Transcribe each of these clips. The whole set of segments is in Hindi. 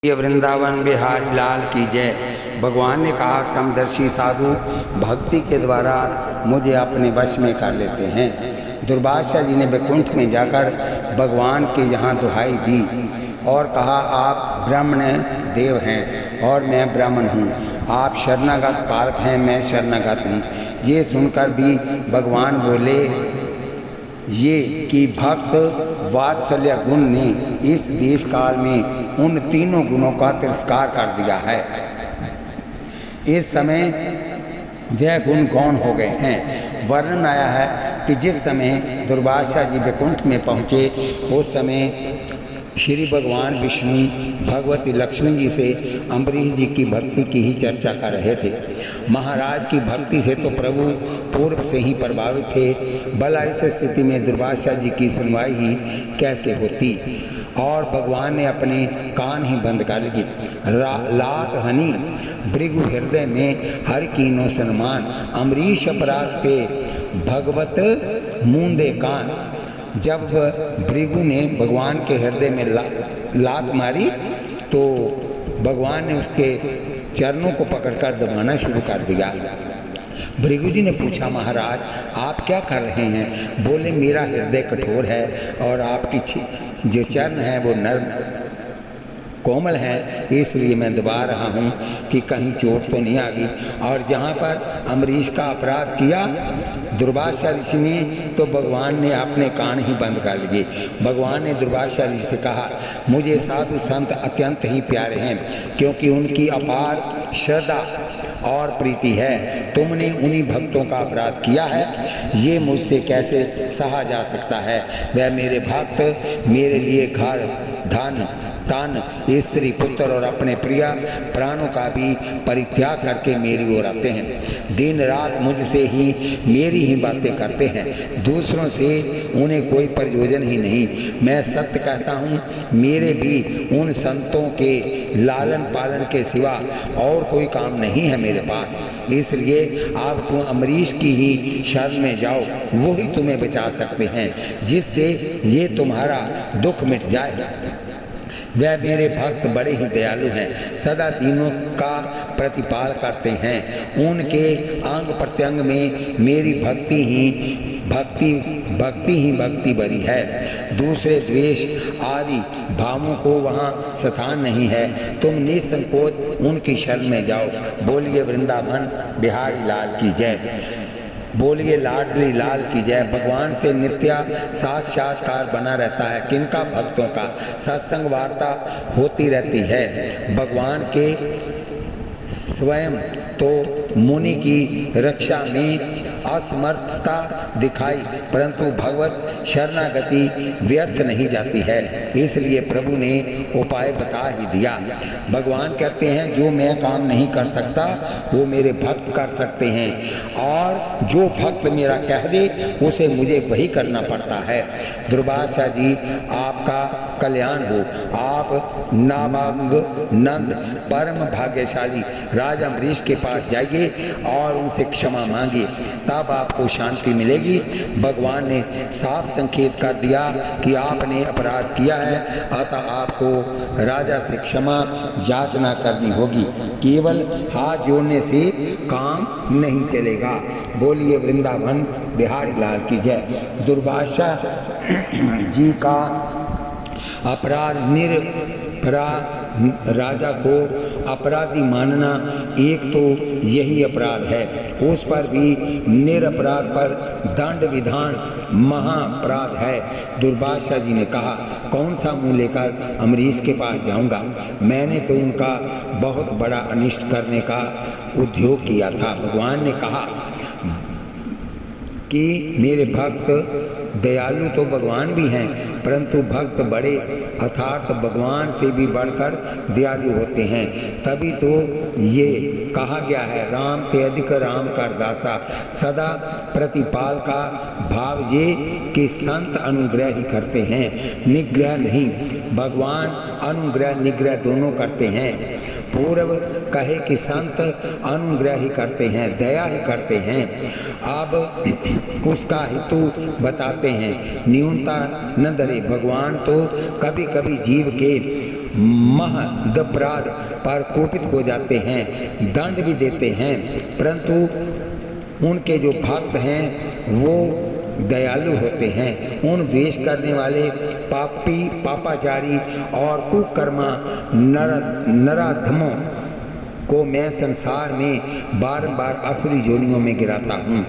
ये वृंदावन बिहारी लाल की जय। भगवान ने कहा, समदर्शी साधु भक्ति के द्वारा मुझे अपने वश में कर लेते हैं। दुर्वासा जी ने वैकुंठ में जाकर भगवान के यहाँ दुहाई दी और कहा, आप ब्राह्मण देव हैं और मैं ब्राह्मण हूँ। आप शरणागत पालक हैं, मैं शरणागत हूँ। ये सुनकर भी भगवान बोले ये कि भक्त वात्सल्य गुण ने इस देश काल में उन तीनों गुणों का तिरस्कार कर दिया है। इस समय वह गुण कौन हो गए हैं? वर्णन आया है कि जिस समय दुर्वासा जी वैकुंठ में पहुँचे उस समय श्री भगवान विष्णु भगवती लक्ष्मी जी से अम्बरीश जी की भक्ति की ही चर्चा कर रहे थे। महाराज की भक्ति से तो प्रभु पूर्व से ही प्रभावित थे, भला इस स्थिति में दुर्वासा जी की सुनवाई ही कैसे होती। और भगवान ने अपने कान ही बंद कर लिए। लात हनी भृगु हृदय में हर कीनो सन्मान, अम्बरीश अपराध पे भगवत मूंदे कान। जब भृगु ने भगवान के हृदय में लात मारी तो भगवान ने उसके चरणों को पकड़कर दबाना शुरू कर दिया। भृगु जी ने पूछा, महाराज आप क्या कर रहे हैं? बोले, मेरा हृदय कठोर है और आपकी जो चरण है वो नर्म कोमल है, इसलिए मैं दबा रहा हूँ कि कहीं चोट तो नहीं आ गई। और जहाँ पर अम्बरीश का अपराध किया दुर्वासा ऋषि ने तो भगवान ने अपने कान ही बंद कर लिए। भगवान ने दुर्वासा ऋषि से कहा, मुझे साधु संत अत्यंत ही प्यारे हैं क्योंकि उनकी अपार श्रद्धा और प्रीति है। तुमने उन्हीं भक्तों का अपराध किया है, ये मुझसे कैसे सहा जा सकता है? वह मेरे भक्त मेरे लिए घर धन तन स्त्री पुत्र और अपने प्रिय प्राणों का भी परित्याग करके मेरी ओर आते हैं। दिन रात मुझसे ही मेरी ही बातें करते हैं, दूसरों से उन्हें कोई प्रयोजन ही नहीं। मैं सत्य कहता हूँ, मेरे भी उन संतों के लालन पालन के सिवा और कोई काम नहीं है मेरे पास। इसलिए आप तुम अम्बरीश की ही शरण में जाओ, वो ही तुम्हें बचा सकते हैं जिससे ये तुम्हारा दुख मिट जाए। वह मेरे भक्त बड़े ही दयालु हैं, सदा तीनों का प्रतिपाल करते हैं। उनके अंग प्रत्यंग में मेरी भक्ति भरी है। दूसरे द्वेष आदि भावों को वहाँ स्थान नहीं है। तुम निसंकोच उनकी शरण में जाओ। बोलिए वृंदावन बिहारी लाल की जय। बोलिए लाडली लाल की जय। भगवान से नित्य साक्षात्कार बना रहता है। किनका? भक्तों का। सत्संग वार्ता होती रहती है। भगवान के स्वयं तो मुनि की रक्षा में असमर्थता दिखाई, परंतु भगवत शरणागति व्यर्थ नहीं जाती है। इसलिए प्रभु ने उपाय बता ही दिया। भगवान कहते हैं, जो मैं काम नहीं कर सकता वो मेरे भक्त कर सकते हैं, और जो भक्त मेरा कह दे उसे मुझे वही करना पड़ता है। दुर्वासा जी आपका कल्याण हो। आप नामांग नंद परम भाग्यशाली राजा अम्बरीश के पास जाइए और उनसे क्षमा मांगिए, तब आपको शांति मिलेगी। भगवान ने साफ संकेत कर दिया कि आपने अपराध किया है, अतः आपको राजा से क्षमा याचना करनी होगी। केवल हाथ जोड़ने से काम नहीं चलेगा। बोलिए वृंदावन बिहारी लाल की जय। दुर्वासा जी का अपराध राजा को अपराधी मानना एक तो यही अपराध है, उस पर भी निरपराध पर दंड विधान महाअपराध है। दुर्वासा जी ने कहा, कौन सा मुँह लेकर अम्बरीश के पास जाऊंगा? मैंने तो उनका बहुत बड़ा अनिष्ट करने का उद्योग किया था। भगवान ने कहा कि मेरे भक्त दयालु तो भगवान भी हैं, परंतु भक्त बड़े अर्थात भगवान से भी बढ़कर दयालु होते हैं। तभी तो ये कहा गया है, राम ते अधिक राम कर दासा। सदा प्रतिपाल का भाव ये कि संत अनुग्रह ही करते हैं, निग्रह नहीं। भगवान अनुग्रह निग्रह दोनों करते हैं। पूर्व कहे कि संत अनुग्रह ही करते हैं, दया ही करते हैं। अब उसका हेतु बताते हैं, न्यूनता न डरे। भगवान तो कभी कभी जीव के महदपराध पर कोपित हो जाते हैं, दंड भी देते हैं, परंतु उनके जो भक्त हैं वो दयालु होते हैं। उन द्वेष करने वाले पापी, पापाचारी और कुकर्मा नराधमों को मैं संसार में बारंबार असुरी योनियों में गिराता हूँ,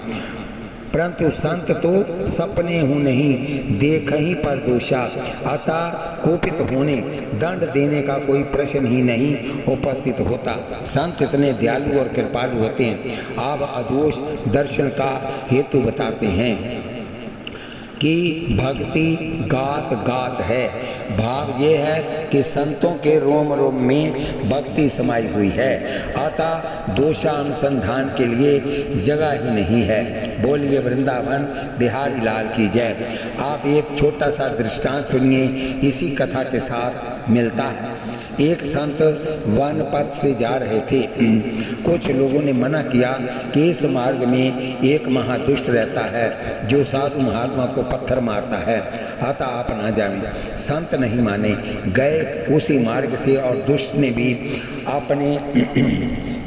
परंतु संत तो सपने हूँ नहीं देख ही पर दोषा, अतः कोपित होने दंड देने का कोई प्रश्न ही नहीं उपस्थित होता। संत इतने दयालु और कृपालु होते हैं। आप अदोष दर्शन का हेतु बताते हैं कि भक्ति गात गात है। भाव ये है कि संतों के रोम रोम में भक्ति समाई हुई है, अतः दोषानुसंधान के लिए जगह ही नहीं है। बोलिए वृंदावन बिहारी लाल की जय। आप एक छोटा सा दृष्टांत सुनिए, इसी कथा के साथ मिलता है। एक संत वन पथ से जा रहे थे। कुछ लोगों ने मना किया कि इस मार्ग में एक महादुष्ट रहता है जो साधु महात्मा को पत्थर मारता है, अतः आप ना जाएं। संत नहीं माने, गए उसी मार्ग से और दुष्ट ने भी अपने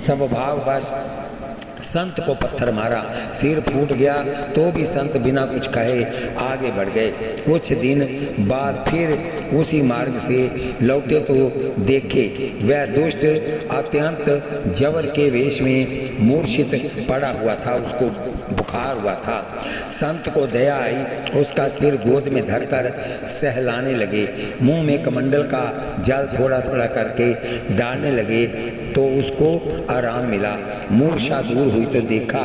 स्वभाववश संत को पत्थर मारा, सिर फूट गया, तो भी संत बिना कुछ कहे आगे बढ़ गए। कुछ दिन बाद फिर उसी मार्ग से लौटे तो देखे वह दुष्ट अत्यंत जवर के वेश में मूर्छित पड़ा हुआ था, उसको बुखार हुआ था। संत को दया आई, उसका सिर गोद में धरकर सहलाने लगे, मुंह में कमंडल का जल थोड़ा थोड़ा करके डालने लगे तो उसको आराम मिला। मूर्छा दूर हुई तो देखा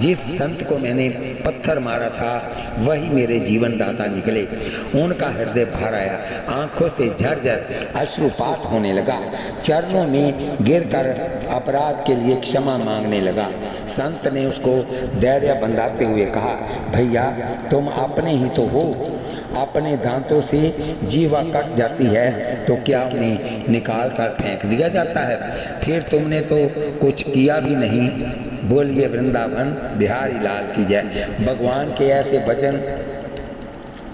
जिस संत को मैंने पत्थर मारा था वही मेरे जीवन दाता निकले। उनका हृदय भर आया, आंखों से झरझर अश्रुपात होने लगा, चरणों में गिरकर अपराध के लिए क्षमा मांगने लगा। संत ने उसको धैर्य बंधाते हुए कहा, भैया तुम अपने ही तो हो, अपने दांतों से जीवा कट जाती है तो क्या उन्हें निकाल कर फेंक दिया जाता है? फिर तुमने तो कुछ किया भी नहीं। बोलिए वृंदावन बिहारी लाल की जय। भगवान के ऐसे वचन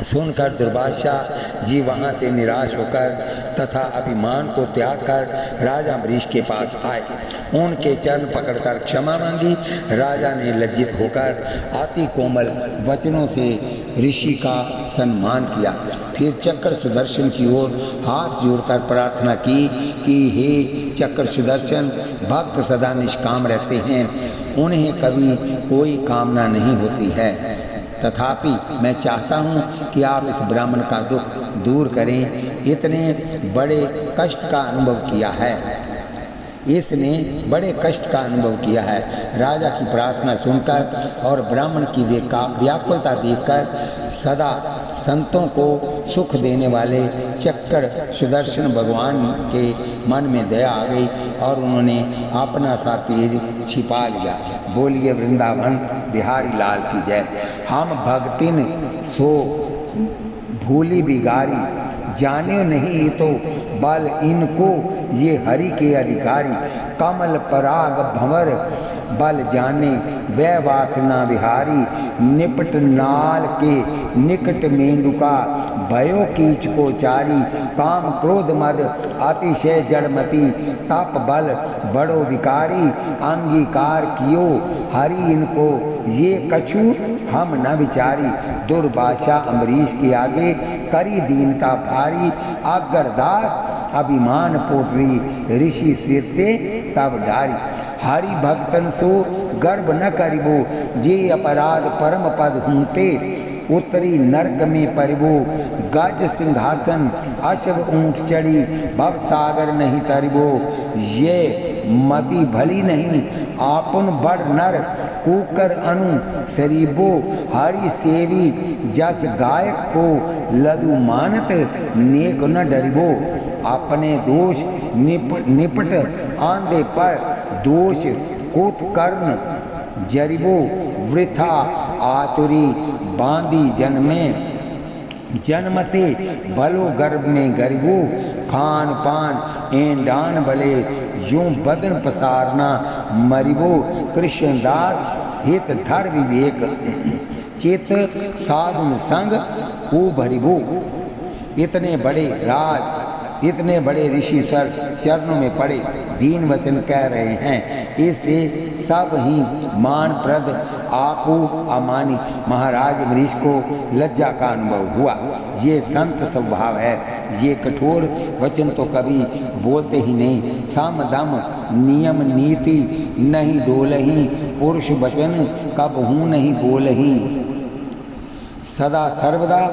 सुनकर दुर्वासा जी वहाँ से निराश होकर तथा अभिमान को त्याग कर राजा अम्बरीश के पास आए, उनके चरण पकड़कर क्षमा मांगी। राजा ने लज्जित होकर अति कोमल वचनों से ऋषि का सम्मान किया, फिर चक्र सुदर्शन की ओर हाथ जोड़कर प्रार्थना की कि हे चक्र सुदर्शन, भक्त सदा निष्काम रहते हैं, उन्हें कभी कोई कामना नहीं होती है, तथापि मैं चाहता हूँ कि आप इस ब्राह्मण का दुख दूर करें। इतने बड़े कष्ट का अनुभव किया है, इसने बड़े कष्ट का अनुभव किया है। राजा की प्रार्थना सुनकर और ब्राह्मण की व्याकुलता देखकर सदा संतों को सुख देने वाले चक्र सुदर्शन भगवान के मन में दया आ गई और उन्होंने अपना सा तेज छिपा लिया। बोलिए वृंदावन बिहारी लाल की जय। हम भक्तिन सो भूली बिगारी, जाने नहीं तो बल इनको ये हरि के अधिकारी, कमल पराग भंवर बल जाने वह वासना विहारी, निपट नाल के निकट मेंढुका भयो कीच को चारी, काम क्रोध मद अतिशय जड़मती, तप बल बड़ो विकारी, अंगीकार कियो हरि इनको ये कछु हम न विचारी। दुर्वासा अम्बरीश के आगे करी दीनता भारी, अगरदास अभिमान पोटरी, ऋषि सिरते तब डारी। हरि भक्तन सो गर्भ न करिबो, जे अपराध परम पद हूते, उत्तरी नरक में परिबो, गज सिंहासन अशव ऊंट चढ़ी, भव सागर नहीं तरिबो, ये मति भली नहीं, आपन बड़ नर कुकर अनु सरीबो, हरि सेवी जस गायक को लदु मानत, नेक न डरिबो, अपने दोष निपट आंधे पर दोष कुत्कर्ण जरिबो, वृथा आतुरी बांधी जन्मे, जन्मते भलो गर्भ में गरिबो, खान पान एंडान भले यूं बदन पसारना मरिबो, कृष्णदास हित धर विवेक, चित साधुन संग हो भरिबो। इतने बड़े राज इतने बड़े ऋषि सर चरणों में पड़े दीन वचन कह रहे हैं। इससे सब ही मानप्रद आपू अमानी महाराज अम्बरीश को लज्जा का अनुभव हुआ। ये संत स्वभाव है, ये कठोर वचन तो कभी बोलते ही नहीं। साम दाम नियम नीति नहीं डोलही, पुरुष वचन कबहू नहीं बोलही। सदा सर्वदा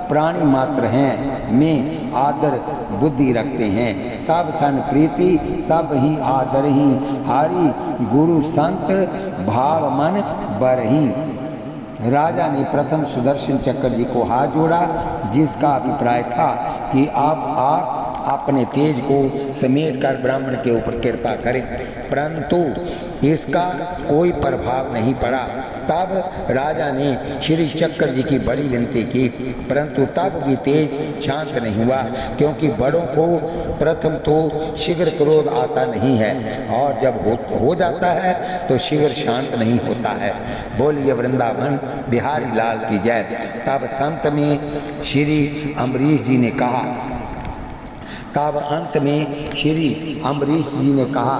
प्राणी मात्र हैं, में आदर बुद्धि रखते हैं। सब सन प्रीति सब ही आदर ही, हारी गुरु संत भाव मन बरही। राजा ने प्रथम सुदर्शन चक्र जी को हाथ जोड़ा, जिसका अभिप्राय था कि आप अपने तेज को समेट कर ब्राह्मण के ऊपर कृपा करें, परंतु इसका कोई प्रभाव नहीं पड़ा। तब राजा ने श्री चक्र जी की बड़ी विनती की, परंतु तब भी तेज शांत नहीं हुआ, क्योंकि बड़ों को प्रथम तो शीघ्र क्रोध आता नहीं है, और जब हो जाता है तो शीघ्र शांत नहीं होता है। बोलिए वृंदावन बिहारी लाल की जय। तब संत में श्री अम्बरीश जी ने कहा, तब अंत में श्री अम्बरीश जी ने कहा,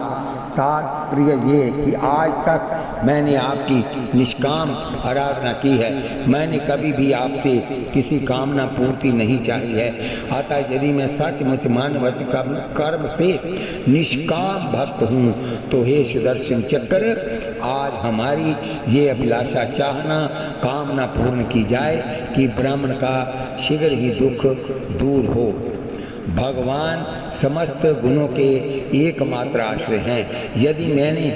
तात्पर्य ये कि आज तक मैंने आपकी निष्काम आराधना की है, मैंने कभी भी आपसे किसी कामना पूर्ति नहीं चाही है। अतः यदि मैं सचमुच मन वचन कर्म से निष्काम भक्त हूँ, तो हे सुदर्शन चक्र, आज हमारी ये अभिलाषा चाहना कामना पूर्ण की जाए कि ब्राह्मण का शीघ्र ही दुख दूर हो। भगवान समस्त गुणों के एकमात्र आश्रय हैं। यदि मैंने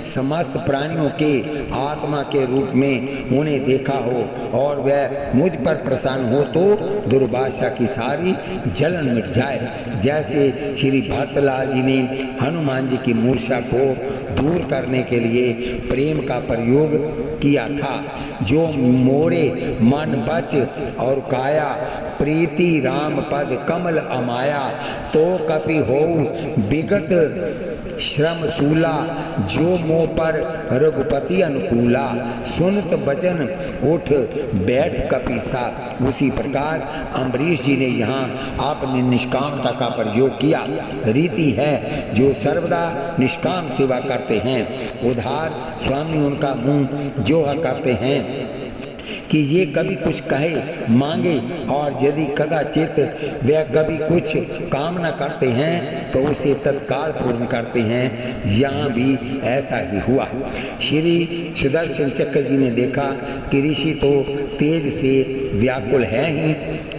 समस्त प्राणियों के आत्मा के रूप में उन्हें देखा हो और वह मुझ पर प्रसन्न हो, तो दुर्भाषा की सारी जलन मिट जाए। जैसे श्री भरतलाल जी ने हनुमान जी की मूर्छा को दूर करने के लिए प्रेम का प्रयोग किया था। जो मोरे मन बच और काया, प्रीति राम पद कमल अमाया, तो कपि हो विगत श्रम सूला, जो मोह पर रघुपति अनुकूला, सुनत वचन उठ बैठ कपीसा। उसी प्रकार अम्बरीश जी ने यहाँ अपनी निष्कामता का प्रयोग किया। रीति है जो सर्वदा निष्काम सेवा करते हैं, उधार स्वामी उनका मुंह जोहा करते हैं कि ये कभी कुछ कहे मांगे, और यदि कदाचित वे कभी कुछ कामना करते हैं तो उसे तत्काल पूर्ण करते हैं। यहाँ भी ऐसा ही हुआ। श्री सुदर्शन चक्र जी ने देखा कि ऋषि तो तेज से व्याकुल हैं ही,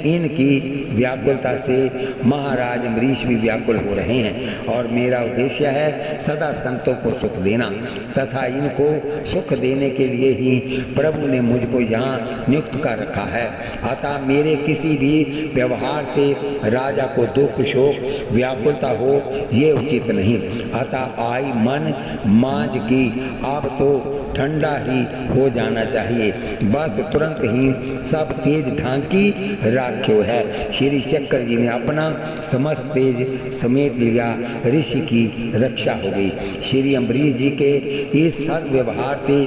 इनकी व्याकुलता से महाराज अम्बरीश भी व्याकुल हो रहे हैं, और मेरा उद्देश्य है सदा संतों को सुख देना, तथा इनको सुख देने के लिए ही प्रभु ने मुझको यहाँ नियुक्त कर रखा है। अतः मेरे किसी भी व्यवहार से राजा को दुख शोक व्याकुलता हो, ये उचित नहीं। अतः आई मन मांझ की, अब तो ठंडा ही हो जाना चाहिए, बस तुरंत ही सब तेज ढांकी राख्यो है। श्री चक्र जी ने अपना समस्त तेज समेट लिया, ऋषि की रक्षा हो गई। श्री अम्बरीश जी के इस सद्व्यवहार से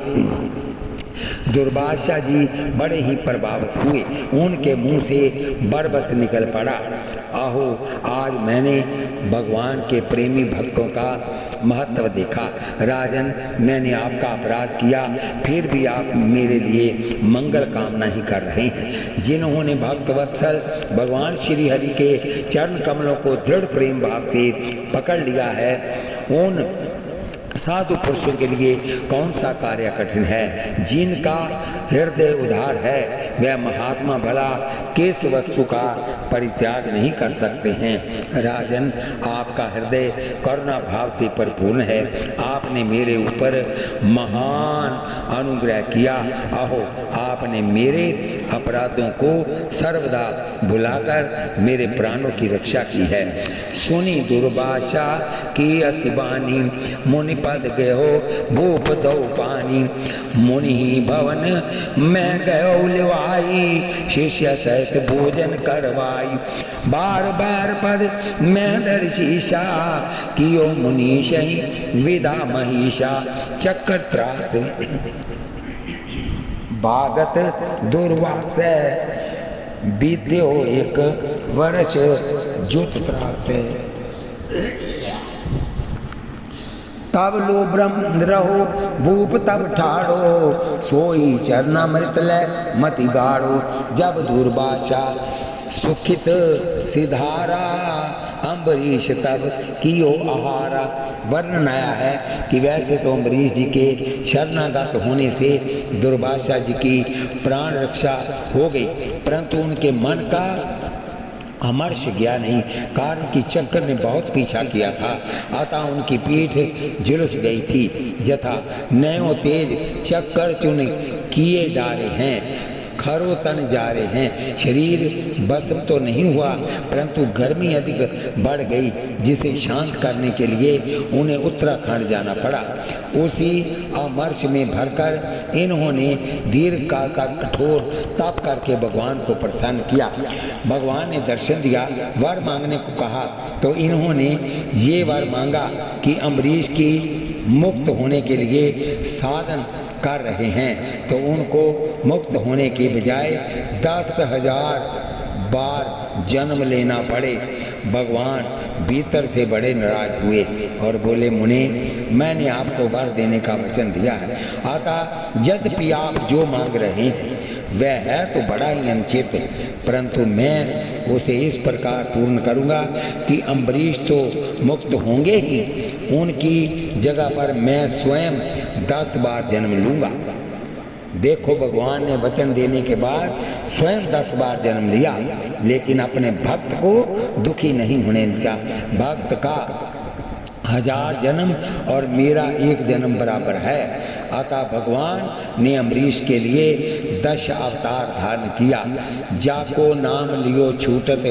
दुर्वासा जी बड़े ही प्रभावित हुए। उनके मुंह से बरबस निकल पड़ा, आहो आज मैंने भगवान के प्रेमी भक्तों का महत्व देखा। राजन, मैंने आपका अपराध किया, फिर भी आप मेरे लिए मंगल कामना ही कर रहे हैं। जिन्होंने भक्तवत्सल भगवान श्री हरि के चरण कमलों को दृढ़ प्रेम भाव से पकड़ लिया है, उन साधु पुरुषों के लिए कौन सा कार्य कठिन है। जिनका हृदय उदार है, वह महात्मा भला किस वस्तु का परित्याग नहीं कर सकते हैं। राजन, आपका हृदय करुणा भाव से परिपूर्ण है। आपने मेरे ऊपर महान अनुग्रह किया। आहो, आपने मेरे अपराधों को सर्वदा भुलाकर मेरे प्राणों की रक्षा की है। सुनी दुर्भाषा की असिबानी, मुनि पद गयो भूप दो पानी। मुनि भवन मैं गयो लिवाई, शिष्य सहित भोजन करवाई। बार बार पद मैं दर्शीषा, कियो मुनीश विदा महिषा। चक्र त्रास भागत दुर्वास, बीत्यो एक वर्ष ज्योत त्रास है। तब लो ब्रह्म रहो भूप तब ठाड़ो, सोई चरणामृत ले मति गाड़ो। जब दुर्भाषा सुखित सिधारा, अम्बरीश तब कियो आहारा। वर्णन आया है कि वैसे तो अम्बरीश जी के शरणागत होने से दुर्भाषा जी की प्राण रक्षा हो गई, परंतु उनके मन का अमर्ष गया नहीं, कारण कि चक्कर ने बहुत पीछा किया था, अतः उनकी पीठ झुलस गई थी। जथा नयो तेज चक्कर चुन किए डारे हैं, खरो तन जा रहे हैं। शरीर भस्म तो नहीं हुआ, परंतु गर्मी अधिक बढ़ गई, जिसे शांत करने के लिए उन्हें उत्तराखंड जाना पड़ा। उसी अमर्ष में भरकर इन्होंने दीर्घ काल का कठोर तप करके भगवान को प्रसन्न किया। भगवान ने दर्शन दिया, वर मांगने को कहा, तो इन्होंने ये वर मांगा कि अम्बरीश की मुक्त होने के लिए साधन कर रहे हैं, तो उनको मुक्त होने के बजाय 10,000 बार जन्म लेना पड़े। भगवान भीतर से बड़े नाराज हुए और बोले, मुने मैंने आपको वर देने का वचन दिया है, अतः यद्यपि आप जो मांग रहे हैं वह है तो बड़ा ही अनुचित, परंतु मैं उसे इस प्रकार पूर्ण करूंगा कि अम्बरीश तो मुक्त होंगे ही, उनकी जगह पर मैं स्वयं 10 बार जन्म लूंगा। देखो, भगवान ने वचन देने के बाद स्वयं 10 बार जन्म लिया, लेकिन अपने भक्त को दुखी नहीं होने दिया। भक्त का 1000 जन्म और मेरा 1 जन्म बराबर है, अतः भगवान ने अम्बरीश के लिए 10 अवतार धारण किया। जाको नाम लियो छूटत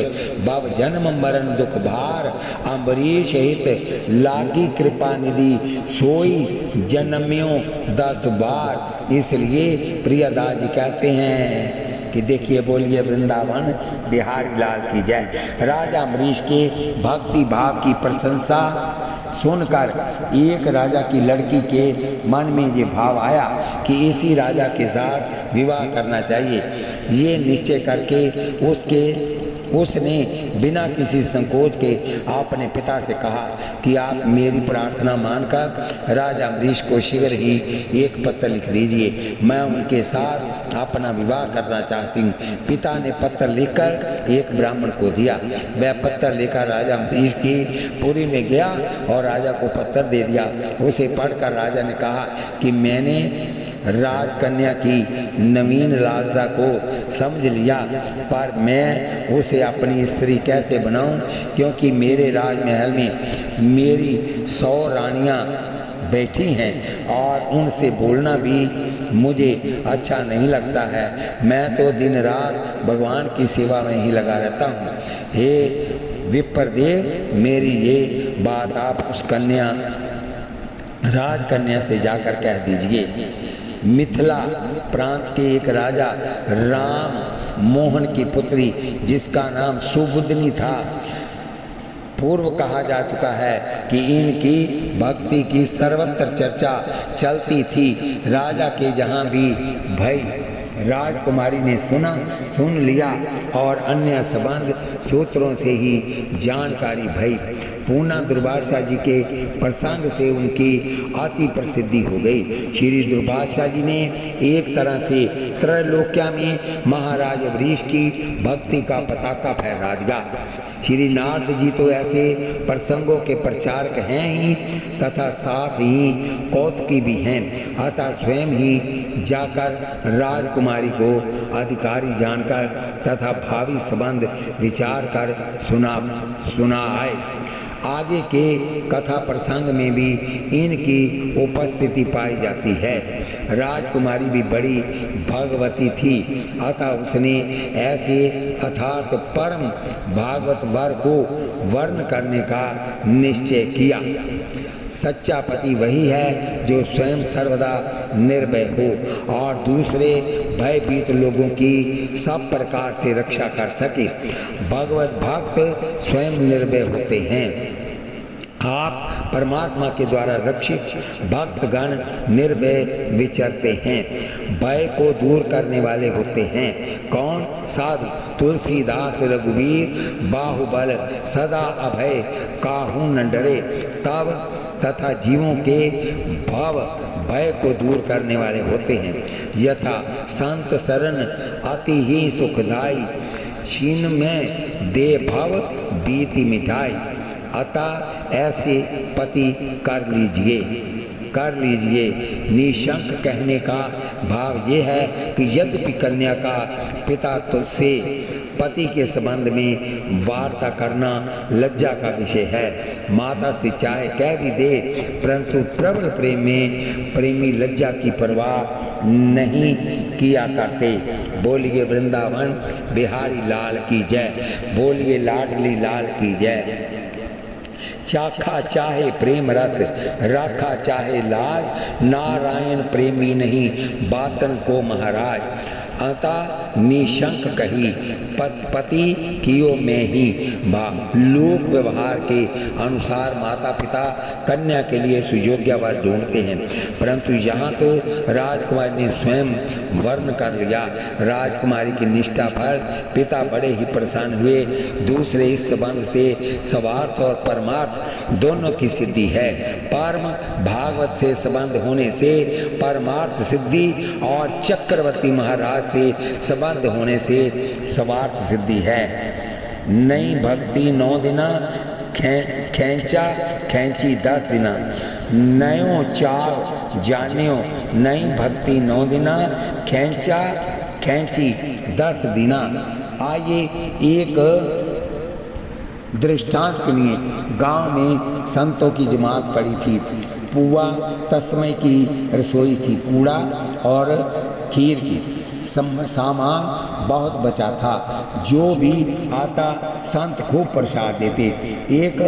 भव जन्म मरण दुख भार, अम्बरीश हित लागी कृपा निधि सोई जन्म्यो 10 बार। इसलिए प्रियदास जी कहते हैं कि देखिए, बोलिए वृंदावन बिहारी लाल की जय। राजा अम्बरीश के भक्ति भाव की प्रशंसा सुनकर एक राजा की लड़की के मन में ये भाव आया कि इसी राजा के साथ विवाह करना चाहिए। ये निश्चय करके उसने बिना किसी संकोच के अपने पिता से कहा कि आप मेरी प्रार्थना मानकर राजा अम्बरीश को शीघ्र ही एक पत्र लिख दीजिए, मैं उनके साथ अपना विवाह करना चाहती हूँ। पिता ने पत्र लिखकर एक ब्राह्मण को दिया। वह पत्र लेकर राजा अम्बरीश की पुरी में गया और राजा को पत्र दे दिया। उसे पढ़कर राजा ने कहा कि मैंने राजकन्या की नवीन लालसा को समझ लिया, पर मैं उसे अपनी स्त्री कैसे बनाऊं, क्योंकि मेरे राजमहल में मेरी 100 रानियां बैठी हैं और उनसे बोलना भी मुझे अच्छा नहीं लगता है। मैं तो दिन रात भगवान की सेवा में ही लगा रहता हूँ। हे विप्रदेव, मेरी ये बात आप उस राजकन्या से जाकर कह दीजिए। मिथिला प्रांत के एक राजा राम मोहन की पुत्री, जिसका नाम सुबुद्धनी था, पूर्व कहा जा चुका है कि इनकी भक्ति की सर्वत्र चर्चा चलती थी। राजा के जहाँ भी भई राजकुमारी ने सुन लिया और अन्य संबंध सूत्रों से ही जानकारी भई। पूना दुर्भाषा जी के प्रसंग से उनकी अति प्रसिद्धि हो गई। श्री दुर्भाषा जी ने एक तरह से त्रैलोक्या में महाराज अम्बरीश की भक्ति का पताका फहरा दिया। श्री नारद जी तो ऐसे प्रसंगों के प्रचारक हैं ही, तथा साथ ही कौतुकी भी हैं, अतः स्वयं ही जाकर राजकुमारी को अधिकारी जानकर तथा भावी संबंध विचार कर सुना आए। आगे के कथा प्रसंग में भी इनकी उपस्थिति पाई जाती है। राजकुमारी भी बड़ी भगवती थी, अतः उसने ऐसे अर्थात परम भागवत वर को वर्ण करने का निश्चय किया। सच्चा पति वही है जो स्वयं सर्वदा निर्भय हो और दूसरे भयभीत लोगों की सब प्रकार से रक्षा कर सके। भगवत भक्त स्वयं निर्भय होते हैं। आप परमात्मा के द्वारा रक्षित भक्तगण निर्भय विचरते हैं, भय को दूर करने वाले होते हैं। कौन? साधु। तुलसीदास रघुवीर बाहुबल सदा अभय काहू न डरे, तब तथा जीवों के भव भय को दूर करने वाले होते हैं। यथा संत शरण अति ही सुखदाई, छीन में दे भव बीती मिठाई। अतः ऐसे पति कर लीजिए। निशंक कहने का भाव ये है कि यद्यपि कन्या का पिता तुझसे पति के संबंध में वार्ता करना लज्जा का विषय है, माता से चाहे कह भी दे, परंतु प्रबल प्रेम में प्रेमी लज्जा की परवाह नहीं किया करते। बोलिए वृंदावन बिहारी लाल की जय, बोलिए लाडली लाल की जय। चाखा चाहे प्रेम रस, रखा चाहे लाज, नारायण प्रेमी नहीं बातन को महाराज। अतः निशंक कही पति कियो में ही भाव। लोक व्यवहार के अनुसार माता पिता कन्या के लिए सुयोग्य वर ढूंढते हैं, परंतु यहाँ तो राजकुमारी ने स्वयं वर्ण कर लिया। राजकुमारी की निष्ठा पर पिता बड़े ही प्रसन्न हुए। दूसरे इस संबंध से स्वार्थ और परमार्थ दोनों की सिद्धि है। परम भागवत से संबंध होने से परमार्थ सिद्धि और चक्रवर्ती महाराज से संबंध होने से स्वार्थ सिद्धि है। नई भक्ति 9 दिना, खेंचा खेंची 10 दिना। नयो चाव जान्यो, नई भक्ति 9 दिना, खेंचा खेंची 10 दिना। आइए एक दृष्टांत सुनिए। गांव में संतों की जमात पड़ी थी। पुआ तस्मय की रसोई थी, कूड़ा और खीर की। सामान बहुत बचा था। जो भी आता संत खूब प्रसाद देते। एक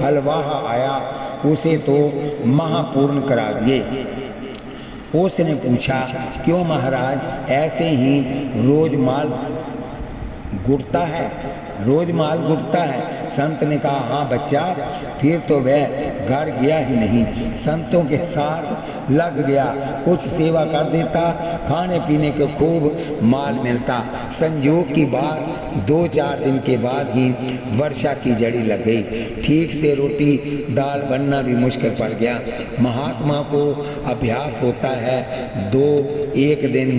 हलवाहा आया, उसे तो महापूर्ण करा दिए। उसने पूछा, क्यों महाराज ऐसे ही रोज माल गुटता है? रोज माल गुटता है? संत ने कहा, हाँ बच्चा। फिर तो वह घर गया ही नहीं, संतों के साथ लग गया। कुछ सेवा कर देता, खाने पीने को खूब माल मिलता। संयोग की बात 2-4 दिन के बाद ही वर्षा की जड़ी लग गई। ठीक से रोटी दाल बनना भी मुश्किल पड़ गया। महात्मा को अभ्यास होता है 2-1 दिन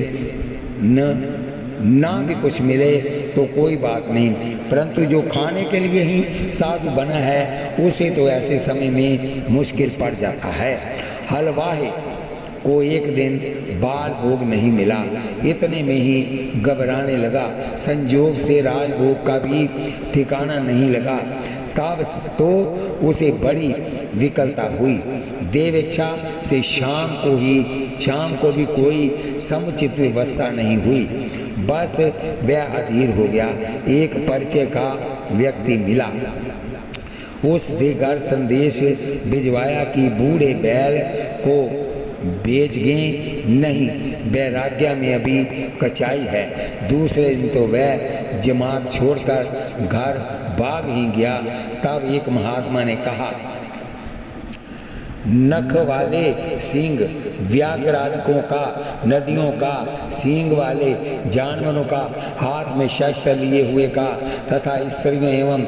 ना भी कुछ मिले तो कोई बात नहीं, परंतु जो खाने के लिए ही साधु बना है उसे तो ऐसे समय में मुश्किल पड़ जाता है। हलवाहे को एक दिन बाल भोग नहीं मिला, इतने में ही घबराने लगा। संजोग से राजभोग का भी ठिकाना नहीं लगा। तब तो उसे बड़ी विकलता हुई। देवेच्छा से शाम को भी कोई समुचित व्यवस्था नहीं हुई। बस वह अधीर हो गया। एक परिचय का व्यक्ति मिला, उससे घर संदेश भिजवाया कि बूढ़े बैल को बेच गए नहीं, वैराग्य में अभी कचाई है। दूसरे दिन तो वह जमात छोड़कर घर भाग ही गया। तब एक महात्मा ने कहा, नख वाले सींग व्याघ्रादिकों का, नदियों का, सींग वाले जानवरों का, हाथ में शस्त्र लिए हुए का तथा स्त्रियों एवं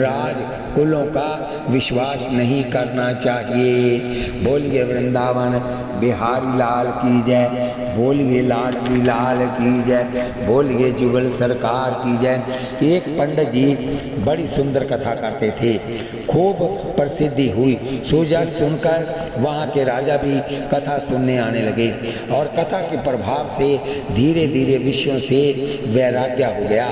राज कुलों का विश्वास नहीं करना चाहिए। बोलिए वृंदावन बिहारी लाल की जय, बोलिए लाडली लाल की जय, बोलिए जुगल सरकार की जय। एक पंडित जी बड़ी सुंदर कथा करते थे, खूब प्रसिद्धि हुई। सोजा सुनकर वहाँ के राजा भी कथा सुनने आने लगे और कथा के प्रभाव से धीरे धीरे विषयों से वैराग्य हो गया।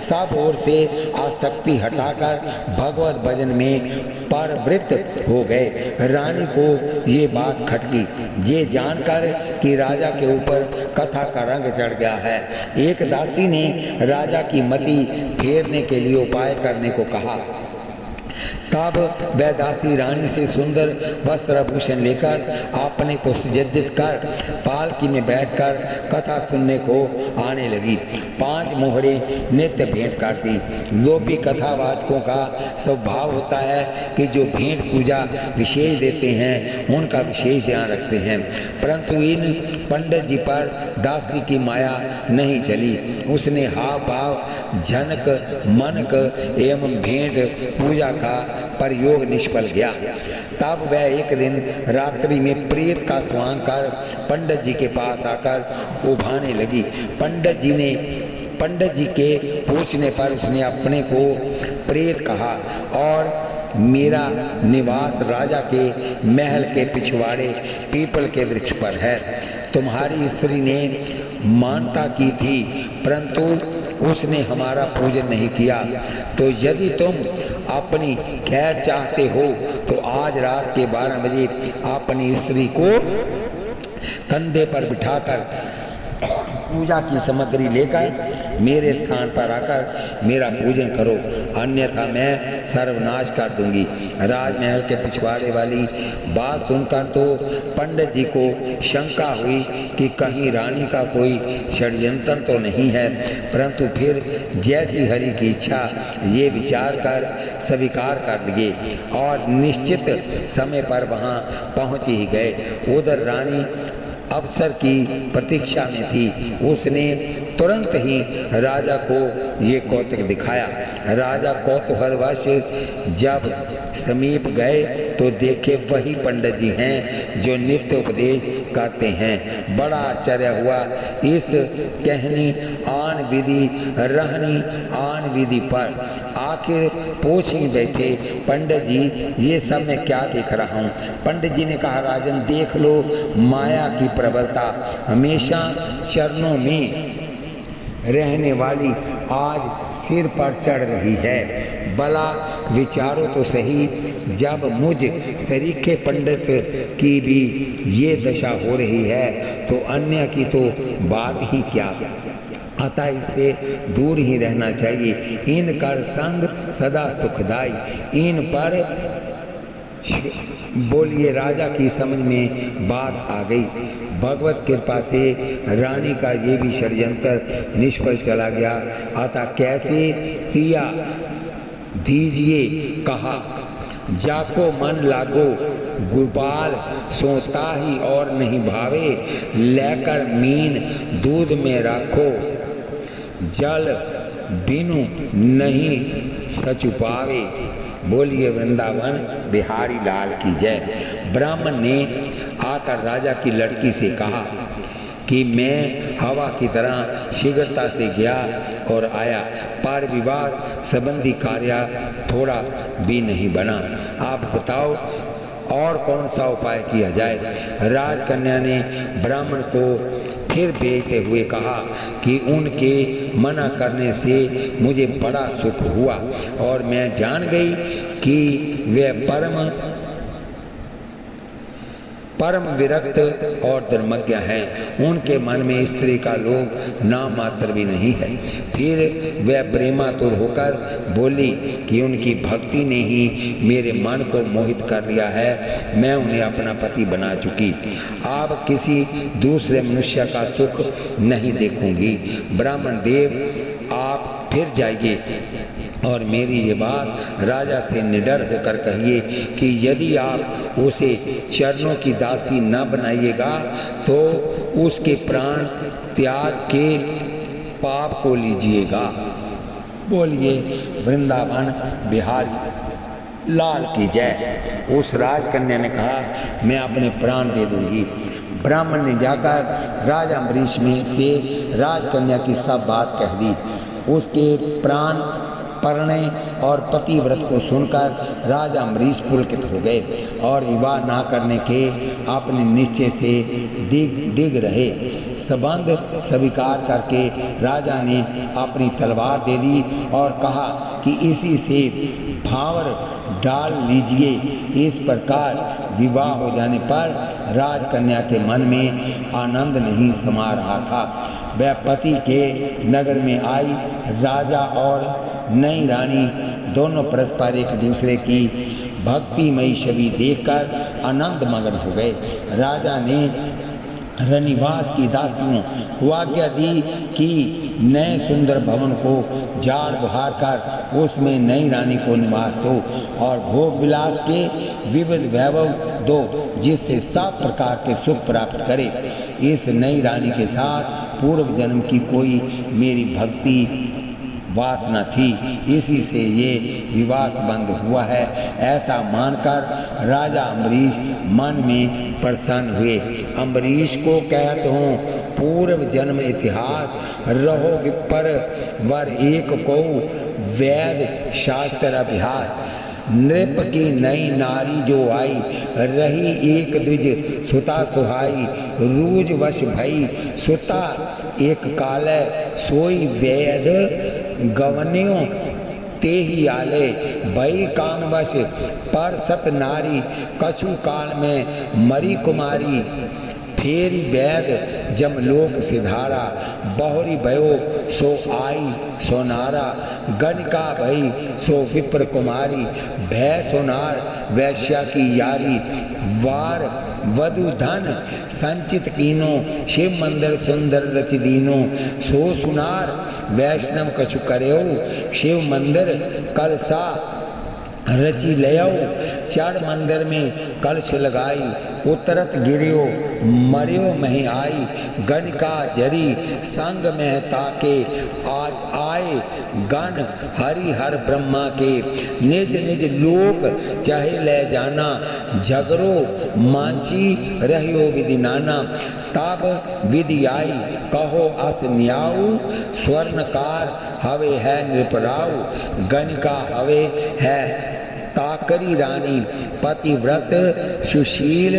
सब ओर से आसक्ति हटाकर भगवत भजन में परवृत्त हो गए। रानी को ये बात खटकी, ये जानकर कि राजा के ऊपर कथा का रंग चढ़ गया है। एक दासी ने राजा की मति फेरने के लिए उपाय करने को कहा। तब वह दासी रानी से सुंदर वस्त्र आभूषण लेकर अपने को सुसज्जित कर पालकी में बैठकर कथा सुनने को आने लगी। 5 मोहरे नित्य भेंट करती। लोभी कथावाचकों का स्वभाव होता है कि जो भेंट पूजा विशेष देते हैं उनका विशेष ध्यान रखते हैं, परंतु इन पंडित जी पर दासी की माया नहीं चली। उसने हाव भाव, झनक, मनक एवं भेंट पूजा का प्रयोग निष्फल गया। तब वह एक दिन रात्रि में प्रेत का स्वांग कर पंडित जी के पास आकर उभाने लगी। पंडित जी के पूछने पर उसने अपने को प्रेत कहा और मेरा निवास राजा के महल के पिछवाड़े पीपल के वृक्ष पर है। तुम्हारी स्त्री ने मानता की थी, परंतु उसने हमारा पूजन नहीं किया। तो यदि तुम अपनी खैर चाहते हो तो आज रात के 12 बजे अपनी स्त्री को कंधे पर बिठाकर पूजा की सामग्री लेकर मेरे स्थान पर आकर मेरा पूजन करो, अन्यथा मैं सर्वनाश कर दूंगी। राजमहल के पिछवाड़े वाली बात सुनकर तो पंडित जी को शंका हुई कि कहीं रानी का कोई षड्यंत्र तो नहीं है, परंतु फिर जैसी हरि की इच्छा ये विचार कर स्वीकार कर लिए और निश्चित समय पर वहाँ पहुँच ही गए। उधर रानी अवसर की प्रतीक्षा में थी। उसने तुरंत ही राजा को ये कौतुक दिखाया। राजा कौतूहलवश जब समीप गए तो देखे वही पंडित जी हैं जो नित्य उपदेश करते हैं। बड़ा आश्चर्य हुआ इस कहनी आन विधि रहनी आन विधि पर। आखिर पूछ ही बैठे, पंडित जी ये सब मैं क्या देख रहा हूँ। पंडित जी ने कहा, राजन देख लो, माया की प्रबलता हमेशा चरणों में रहने वाली आज सिर पर चढ़ रही है। भला विचारो तो सही, जब मुझ सरीखे पंडित की भी ये दशा हो रही है तो अन्य की तो बात ही क्या। अतः इससे दूर ही रहना चाहिए। इन कर संग सदा सुखदाई। इन पर बोलिए राजा की समझ में बात आ गई। भगवत कृपा से रानी का ये भी षड्यंत्र निष्फल चला गया। अतः कैसे तिया दीजिए कहा, जाको मन लागो गोपाल सोता ही और नहीं भावे, लेकर मीन दूध में रखो, जल बिनु नहीं सच पावे। बोलिए वृंदावन बिहारी लाल की जय। ब्राह्मण ने आकर राजा की लड़की से कहा कि मैं हवा की तरह शीघ्रता से गया और आया, पर विवाह संबंधी कार्य थोड़ा भी नहीं बना। आप बताओ और कौन सा उपाय किया जाए। राजकन्या ने ब्राह्मण को फिर भेजते हुए कहा कि उनके मना करने से मुझे बड़ा सुख हुआ और मैं जान गई कि वे परम विरक्त और धर्मज्ञ हैं। उनके मन में स्त्री का लोभ नाम मात्र भी नहीं है। फिर वह प्रेमातुर होकर बोली कि उनकी भक्ति ने ही मेरे मन को मोहित कर लिया है, मैं उन्हें अपना पति बना चुकी, अब किसी दूसरे मनुष्य का सुख नहीं देखूंगी। ब्राह्मण देव आप फिर जाइए और मेरी ये बात राजा से निडर होकर कहिए कि यदि आप उसे चरणों की दासी न बनाइएगा तो उसके प्राण त्याग के पाप को लीजिएगा। बोलिए वृंदावन बिहारी लाल की जय। उस राजकन्या ने कहा, मैं अपने प्राण दे दूंगी। ब्राह्मण ने जाकर राजा अम्बरीश में से राजकन्या की सब बात कह दी। उसके प्राण परिणय और पतिव्रत को सुनकर राजा अम्बरीश पुलकित हो गए और विवाह न करने के अपने निश्चय से दिग रहे। संबंध स्वीकार करके राजा ने अपनी तलवार दे दी और कहा कि इसी से फावर डाल लीजिए। इस प्रकार विवाह हो जाने पर राजकन्या के मन में आनंद नहीं समा रहा था। वह पति के नगर में आई। राजा और नई रानी दोनों परस्पर एक दूसरे की भक्तिमयी छवि देखकर आनंद मग्न हो गए। राजा ने रनिवास की दासियों को आज्ञा दी कि नए सुंदर भवन को झाड़ बुहार कर उसमें नई रानी को निवास हो और भोग विलास के विविध वैभव दो, जिससे सब प्रकार के सुख प्राप्त करे। इस नई रानी के साथ पूर्व जन्म की कोई मेरी भक्ति वासना थी, इसी से ये विवाह बंद हुआ है। ऐसा मानकर राजा अम्बरीश मन में प्रसन्न हुए। अम्बरीश को कहते हूँ पूर्व जन्म इतिहास रहो विपर वर एक को वैद शास्त्र अभ्यास। नृप की नई नारी जो आई रही एक द्विज सुता सुहाई। रूज वश भई सुता एक काले सोई वैद गवन्यों ते ही आले। भई कामवश पर सत नारी कछु काल में मरी कुमारी। फेरी वैद जमलोक सिधारा बहुरी भयो सो आई सोनारा। गणिका भई सो विप्र कुमारी भय सोनार वैश्या की यारी। वार वधु धन संचित कीनो शिव मंदिर सुंदर रच दीनो। सो सुनार वैष्णव कछु करयो शिव मंदिर कलसा रची लयो। चढ़ मंदिर में कलश लगाई उतरत गिरियो मरियो मही आई। गणिका जरी संग में ताके आज आए गण हरि हर ब्रह्मा के। निज निज लोक चाहे ले जाना झगड़ो मांची रहियो विधि नाना। तब विधि आई कहो अस न्याऊ स्वर्णकार हवे है नृपराऊ। गणिका हवे है ताकरी रानी पतिव्रत सुशील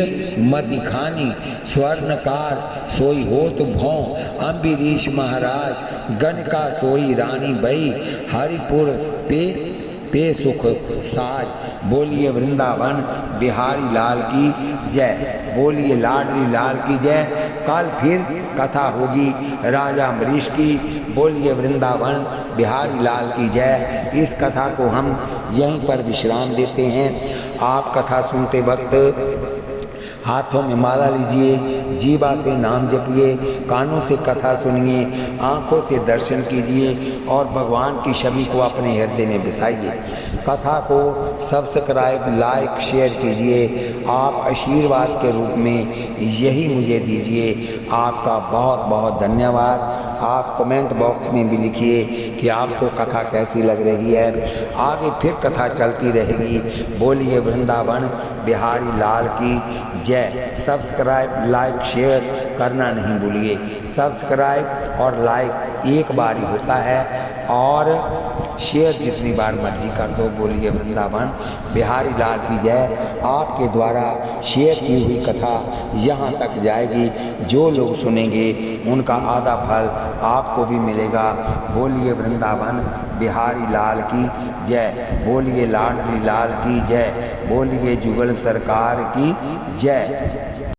मति खानी। स्वर्णकार सोई होत भौं अम्बरीश महाराज। गणिका सोई रानी भई हरिपुर पे सुख साज। बोलिए वृंदावन बिहारी लाल की जय। बोलिए लाडली लाल की जय। कल फिर कथा होगी राजा अम्बरीश की। बोलिए वृंदावन बिहारी लाल की जय। इस कथा को हम यहीं पर विश्राम देते हैं। आप कथा सुनते वक्त हाथों में माला लीजिए, जीवा से नाम जपिए, कानों से कथा सुनिए, आँखों से दर्शन कीजिए और भगवान की छवि को अपने हृदय में बसाइए। कथा को सब्सक्राइब लाइक शेयर कीजिए। आप आशीर्वाद के रूप में यही मुझे दीजिए। आपका बहुत बहुत धन्यवाद। आप कमेंट बॉक्स में भी लिखिए कि आपको कथा कैसी लग रही है। आगे फिर कथा चलती रहेगी। बोलिए वृंदावन बिहारी लाल की जय। सब्सक्राइब लाइक शेयर करना नहीं भूलिए। सब्सक्राइब और लाइक एक बार ही होता है और शेयर जितनी बार मर्जी कर दो। बोलिए वृंदावन बिहारी लाल की जय। आपके द्वारा शेयर की हुई कथा यहाँ तक जाएगी। जो लोग सुनेंगे उनका आधा फल आपको भी मिलेगा। बोलिए वृंदावन बिहारी लाल की जय। बोलिए लाडली लाल की जय। बोलिए जुगल सरकार की जय।